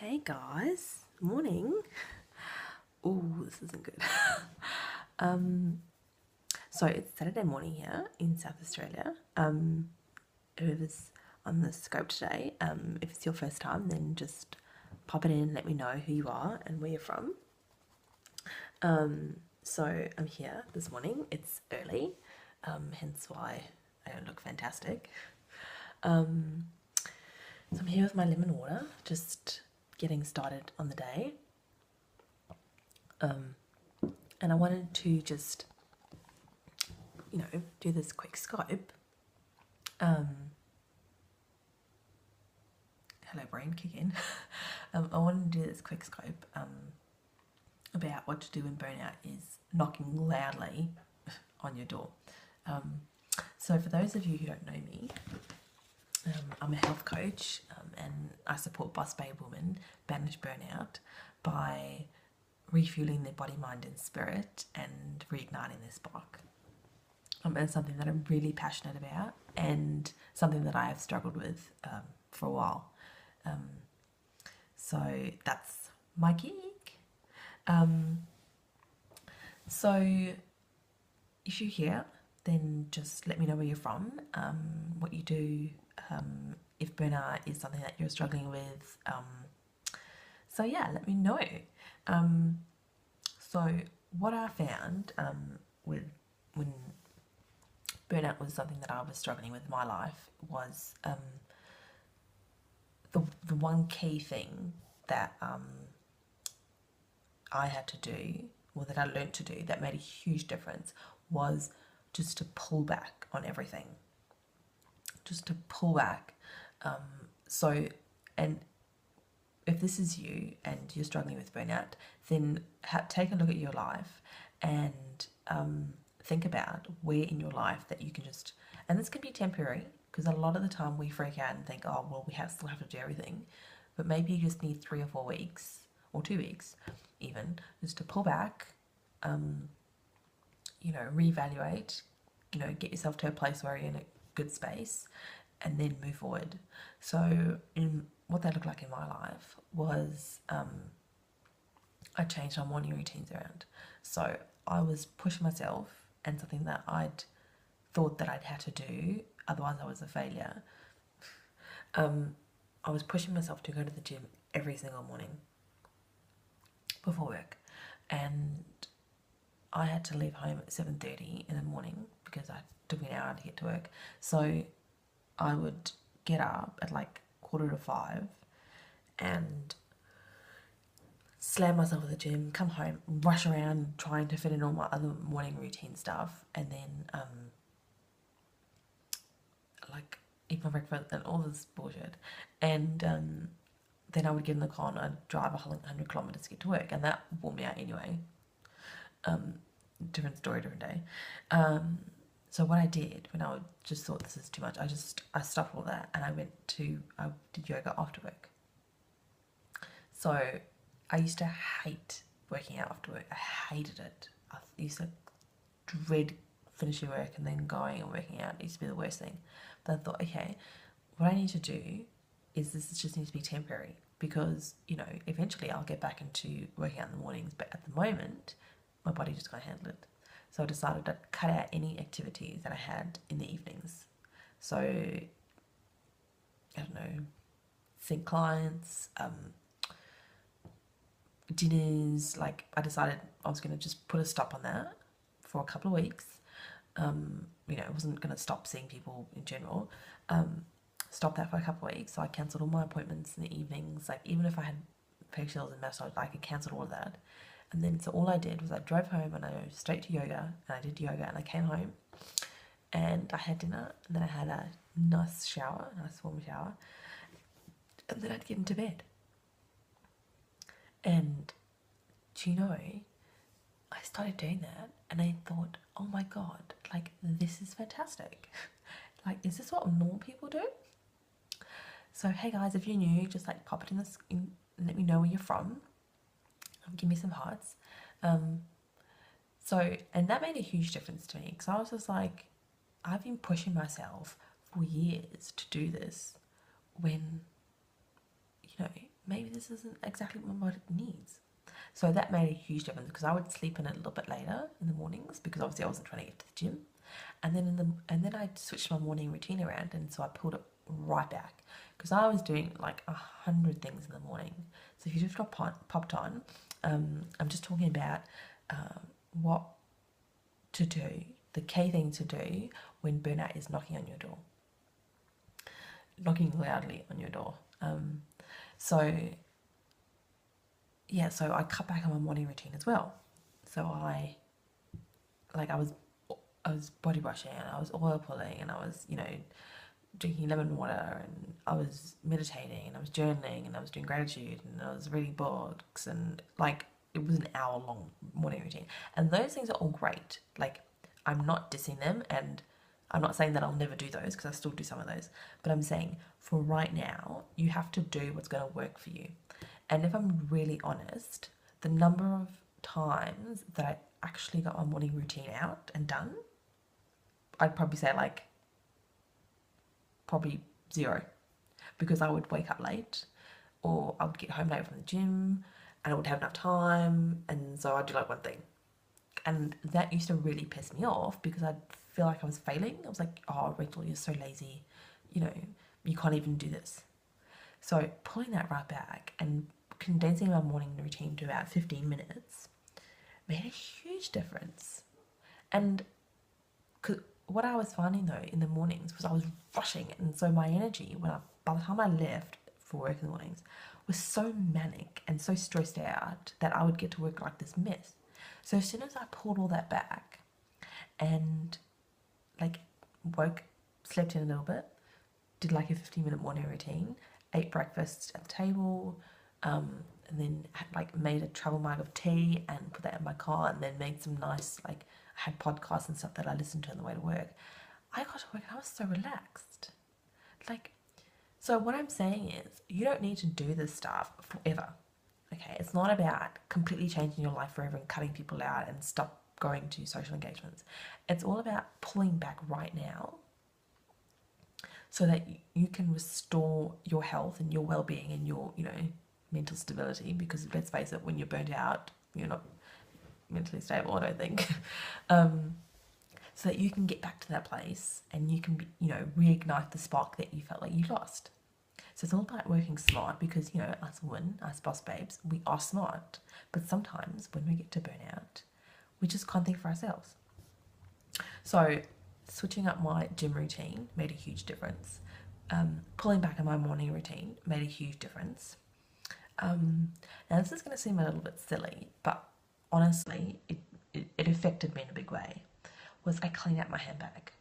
Hey guys, morning. Oh, this isn't good. So it's Saturday morning here in South Australia. Whoever's on the scope today, if it's your first time, then just pop it in, let me know who you are and where you're from. So I'm here this morning. It's early, hence why I don't look fantastic. So I'm here with my lemon water, just getting started on the day. And I wanted to just, do this quick scope. Hello, brain, kick in. I wanted to do this quick scope about what to do when burnout is knocking loudly on your door. So for those of you who don't know me, I'm a health coach and I support boss babe women manage burnout by refueling their body, mind and spirit and reigniting their spark. It's something that I'm really passionate about and something that I have struggled with for a while. So that's my gig. So if you're here, then just let me know where you're from, what you do, if burnout is something that you're struggling with. So yeah, let me know. So what I found when burnout was something that I was struggling with in my life was the one key thing that I had to do, or that I learned to do, that made a huge difference was just to pull back on everything. Just to pull back. And if this is you and you're struggling with burnout, then take a look at your life and think about where in your life that you can just, and this can be temporary, because a lot of the time we freak out and think, oh, well, still have to do everything. But maybe you just need 3 or 4 weeks, or 2 weeks even, just to pull back, reevaluate, get yourself to a place where you're in a good space, and then move forward. So what that looked like in my life was I changed my morning routines around. So I was pushing myself, and something that I'd thought that I'd had to do, otherwise I was a failure. I was pushing myself to go to the gym every single morning before work, and I had to leave home at 7:30 in the morning because it took me an hour to get to work. So I would get up at like 4:45 and slam myself at the gym, come home, rush around trying to fit in all my other morning routine stuff, and then eat my breakfast and all this bullshit. And then I would get in the car and I'd drive 100 kilometers to get to work, and that wore me out anyway. Different story, different day. So what I did when I just thought this is too much, I stopped all that and I did yoga after work. So I used to hate working out after work. I hated it. I used to dread finishing work and then going and working out. It used to be the worst thing. But I thought, okay, what I need to do is this just needs to be temporary, because, eventually I'll get back into working out in the mornings, but at the moment, my body just can't handle it. So I decided to cut out any activities that I had in the evenings. So, I don't know, think clients, dinners, I decided I was going to just put a stop on that for a couple of weeks. I wasn't going to stop seeing people in general. Stop that for a couple of weeks. So I cancelled all my appointments in the evenings. Even if I had facials and massage, I could cancel all of that. And then so all I did was I drove home and I went straight to yoga, and I did yoga, and I came home and I had dinner, and then I had a nice warm shower, and then I'd get into bed. And do you know, I started doing that and I thought, oh my God, this is fantastic. Is this what normal people do? So hey guys, if you're new, just pop it in and let me know where you're from. Give me some hearts. And that made a huge difference to me, because I was just I've been pushing myself for years to do this, when maybe this isn't exactly what my body needs. So that made a huge difference because I would sleep in a little bit later in the mornings because obviously I wasn't trying to get to the gym, and then I switched my morning routine around, and so I pulled it right back because I was doing like 100 things in the morning. So if you just got popped on, I'm just talking about what to do, the key thing to do when burnout is knocking on your door, knocking loudly on your door. So I cut back on my morning routine as well. So I was body brushing and I was oil pulling and I was, drinking lemon water and I was meditating and I was journaling and I was doing gratitude and I was reading books and like it was an hour long morning routine. And those things are all great. Like I'm not dissing them and I'm not saying that I'll never do those because I still do some of those. But I'm saying for right now, you have to do what's going to work for you. And if I'm really honest, the number of times that I actually got my morning routine out and done, I'd probably say like probably 0, because I would wake up late or I would get home late from the gym and I would have enough time, and so I'd do like one thing. And that used to really piss me off because I'd feel like I was failing. I was like, oh, Rachel, you're so lazy. You can't even do this. So pulling that right back and condensing my morning routine to about 15 minutes made a huge difference. And what I was finding though in the mornings was I was rushing, and so my energy by the time I left for work in the mornings was so manic and so stressed out that I would get to work like this mess. So as soon as I pulled all that back and like slept in a little bit, did like a 15-minute morning routine, ate breakfast at the table, and then made a travel mug of tea and put that in my car, and then made some nice I had podcasts and stuff that I listened to on the way to work. I got to work and I was so relaxed. So what I'm saying is you don't need to do this stuff forever. Okay, it's not about completely changing your life forever and cutting people out and stop going to social engagements. It's all about pulling back right now so that you can restore your health and your well-being and your, mental stability, because let's face it, when you're burnt out, you're not mentally stable, I don't think. So that you can get back to that place and you can, reignite the spark that you felt like you lost. So it's all about working smart because, us women, us boss babes, we are smart. But sometimes when we get to burnout, we just can't think for ourselves. So switching up my gym routine made a huge difference. Pulling back on my morning routine made a huge difference. Now this is going to seem a little bit silly, but honestly, it affected me in a big way, was I cleaned out my handbag.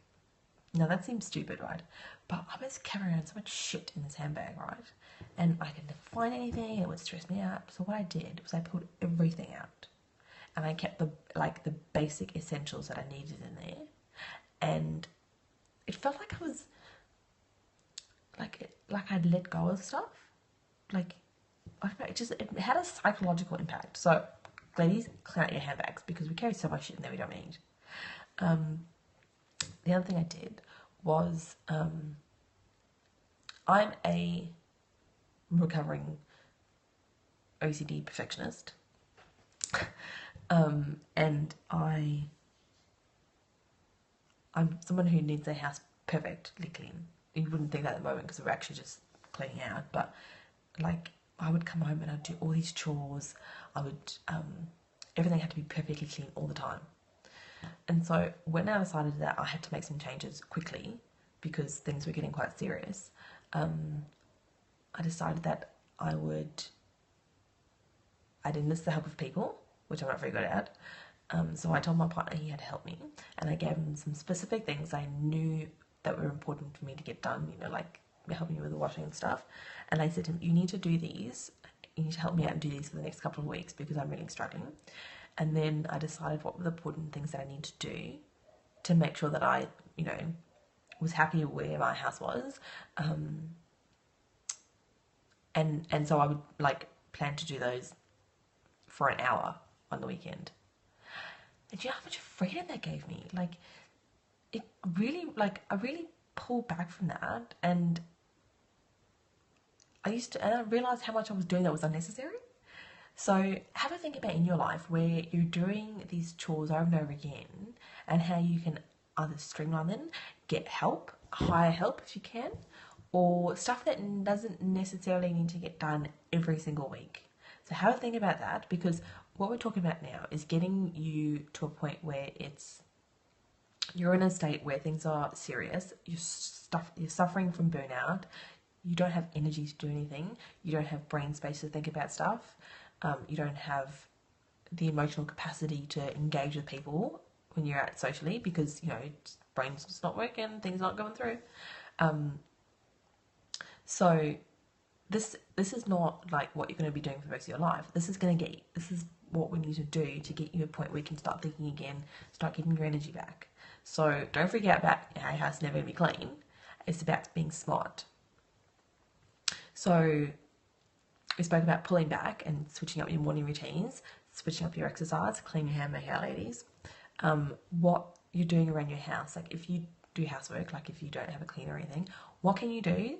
Now that seems stupid, right? But I was carrying around so much shit in this handbag, right? And I couldn't find anything, it would stress me out. So what I did was I pulled everything out. And I kept the basic essentials that I needed in there. And it felt like I was like I'd let go of stuff. I don't know, it had a psychological impact. So ladies, clean out your handbags because we carry so much shit in there we don't need. The other thing I did was I'm a recovering OCD perfectionist, and I'm someone who needs their house perfectly clean. You wouldn't think that at the moment because we're actually just cleaning out, but I would come home and I'd do all these chores. I would everything had to be perfectly clean all the time. And so when I decided that I had to make some changes quickly because things were getting quite serious, I decided that I'd enlist the help of people, which I'm not very good at. So I told my partner he had to help me, and I gave him some specific things I knew that were important for me to get done, helping me with the washing and stuff. And I said to him, you need to do these, you need to help me out and do these for the next couple of weeks because I'm really struggling. And then I decided what were the important things that I need to do to make sure that I, was happy where my house was. And so I would plan to do those for an hour on the weekend. And do you know how much freedom that gave me? It really, I really pulled back from that, and and I realized how much I was doing that was unnecessary. So have a think about in your life where you're doing these chores over and over again and how you can either streamline them, get help, hire help if you can, or stuff that doesn't necessarily need to get done every single week. So have a think about that, because what we're talking about now is getting you to a point where you're in a state where things are serious, you're suffering from burnout, you don't have energy to do anything, you don't have brain space to think about stuff, you don't have the emotional capacity to engage with people when you're out socially because, brain's just not working, things aren't going through. So this is not like what you're going to be doing for the rest of your life. This is what we need to do to get you to a point where you can start thinking again, start getting your energy back. So don't forget about how your house is never going to be clean. It's about being smart. So we spoke about pulling back and switching up your morning routines, switching up your exercise, clean your hair, make out, ladies. What you're doing around your house, like if you do housework, like if you don't have a cleaner or anything, what can you do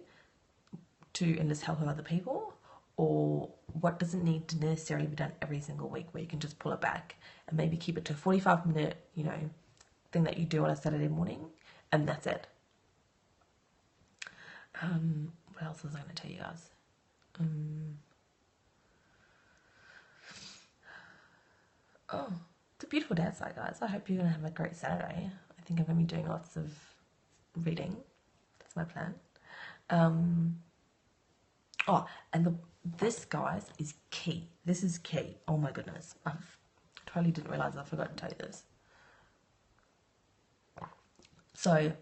to enlist help of other people? Or what doesn't need to necessarily be done every single week, where you can just pull it back and maybe keep it to a 45-minute, thing that you do on a Saturday morning, and that's it. What else was I going to tell you guys? Oh, it's a beautiful day outside, guys. I hope you're going to have a great Saturday. I think I'm going to be doing lots of reading. That's my plan. This, guys, is key. This is key. Oh my goodness. I totally didn't realise I forgot to tell you this. So,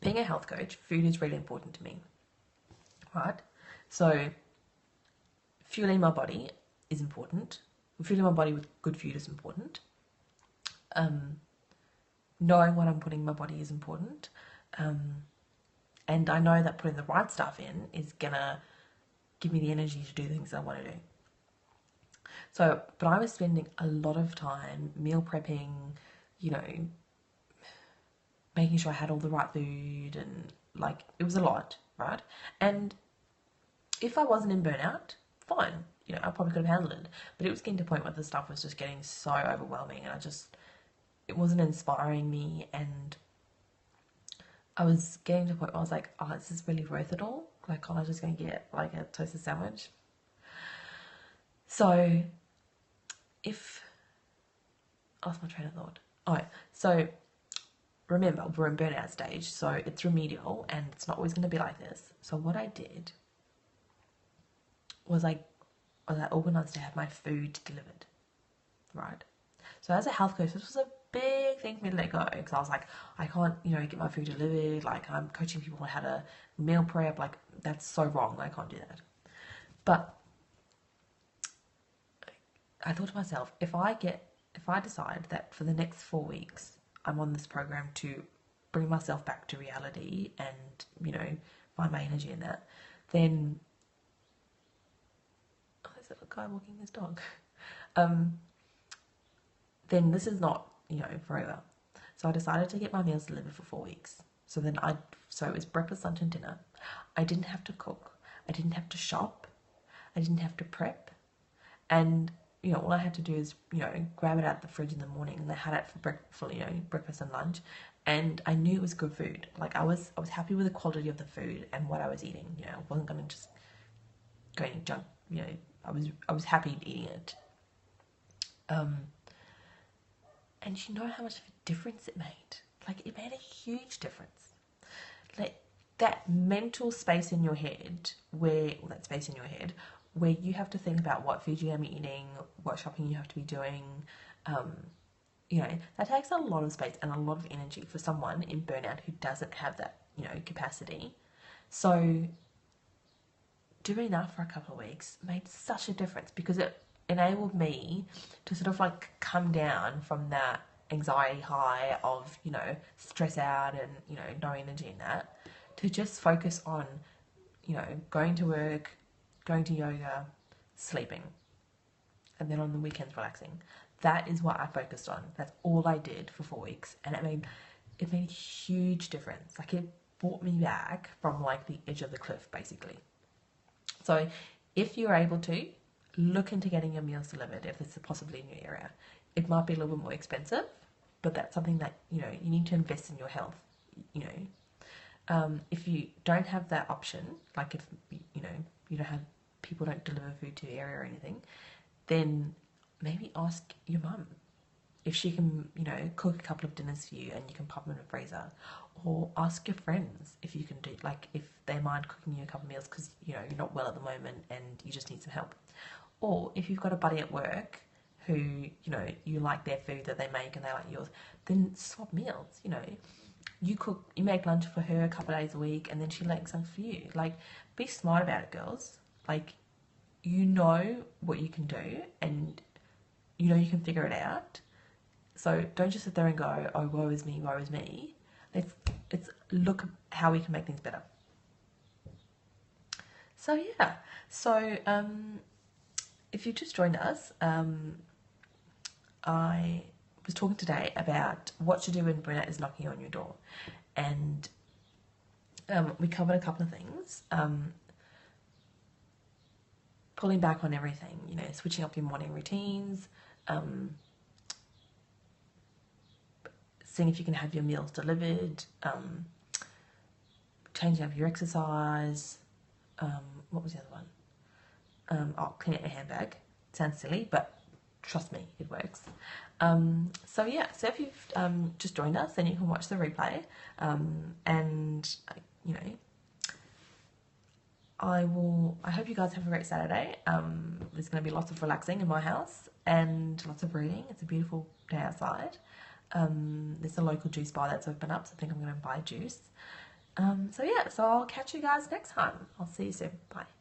being a health coach, food is really important to me, right? So, fueling my body is important. Fueling my body with good food is important. Knowing what I'm putting in my body is important. And I know that putting the right stuff in is gonna give me the energy to do things I want to do. So, but I was spending a lot of time meal prepping, making sure I had all the right food, and it was a lot, right? And if I wasn't in burnout, fine, I probably could have handled it. But it was getting to a point where the stuff was just getting so overwhelming, and it wasn't inspiring me, and I was getting to a point where I was like, oh, is this really worth it all? Like, am I just going to get a toasted sandwich? So, I lost my train of thought. So remember, we're in burnout stage, so it's remedial, and it's not always going to be like this. So what I did was I organised to have my food delivered, right? So as a health coach, this was a big thing for me to let go, because I was like, I can't, get my food delivered. Like, I'm coaching people on how to meal prep. Like, that's so wrong. I can't do that. But I thought to myself, if I decide that for the next 4 weeks I'm on this program to bring myself back to reality and, find my energy in that, then there's a little guy walking his dog. Then this is not, forever. So I decided to get my meals delivered for 4 weeks. So it was breakfast, lunch, and dinner. I didn't have to cook. I didn't have to shop. I didn't have to prep. And, all I had to do is, grab it out of the fridge in the morning, and I had it for breakfast and lunch. And I knew it was good food. Like, I was happy with the quality of the food and what I was eating. I wasn't going to just go and eat junk. I was happy eating it. And you know how much of a difference it made? Like, it made a huge difference. Like, that mental space in your head where you have to think about what food you're going to be eating, what shopping you have to be doing, that takes a lot of space and a lot of energy for someone in burnout who doesn't have that, capacity. So doing that for a couple of weeks made such a difference, because it enabled me to sort of come down from that anxiety high of, stress out and, no energy in that, to just focus on, going to work, going to yoga, sleeping, and then on the weekends relaxing. That is what I focused on. That's all I did for 4 weeks, and it made a huge difference. brought me back from like the edge of the cliff, basically. So if you're able to, look into getting your meals delivered if it's possibly in your area. It might be a little bit more expensive, but that's something that, you know, you need to invest in your health, you know. If you don't have that option, like if, you know, you don't have, people don't deliver food to your area or anything, then maybe ask your mum if she can, you know, cook a couple of dinners for you and you can pop them in the freezer. Or ask your friends if you can do, like, if they mind cooking you a couple of meals because, you know, you're not well at the moment and you just need some help. Or if you've got a buddy at work who, you know, you like their food that they make and they like yours, then swap meals, you know. You cook, you make lunch for her a couple of days a week and then she makes some for you. Like, be smart about it, girls. Like, you know what you can do and you know you can figure it out. So don't just sit there and go, oh, woe is me, woe is me. Let's look at how we can make things better. So yeah, so if you just joined us, I was talking today about what to do when burnout is knocking on your door, and we covered a couple of things. Pulling back on everything, you know, switching up your morning routines, seeing if you can have your meals delivered, changing up your exercise. What was the other one? Oh, clean out your handbag. Sounds silly, but trust me, it works. So yeah, so if you've just joined us, then you can watch the replay, and you know, I hope you guys have a great Saturday. There's going to be lots of relaxing in my house and lots of reading. It's a beautiful day outside. There's a local juice bar that's open up, so I think I'm going to buy juice. So yeah, so I'll catch you guys next time. I'll see you soon. Bye.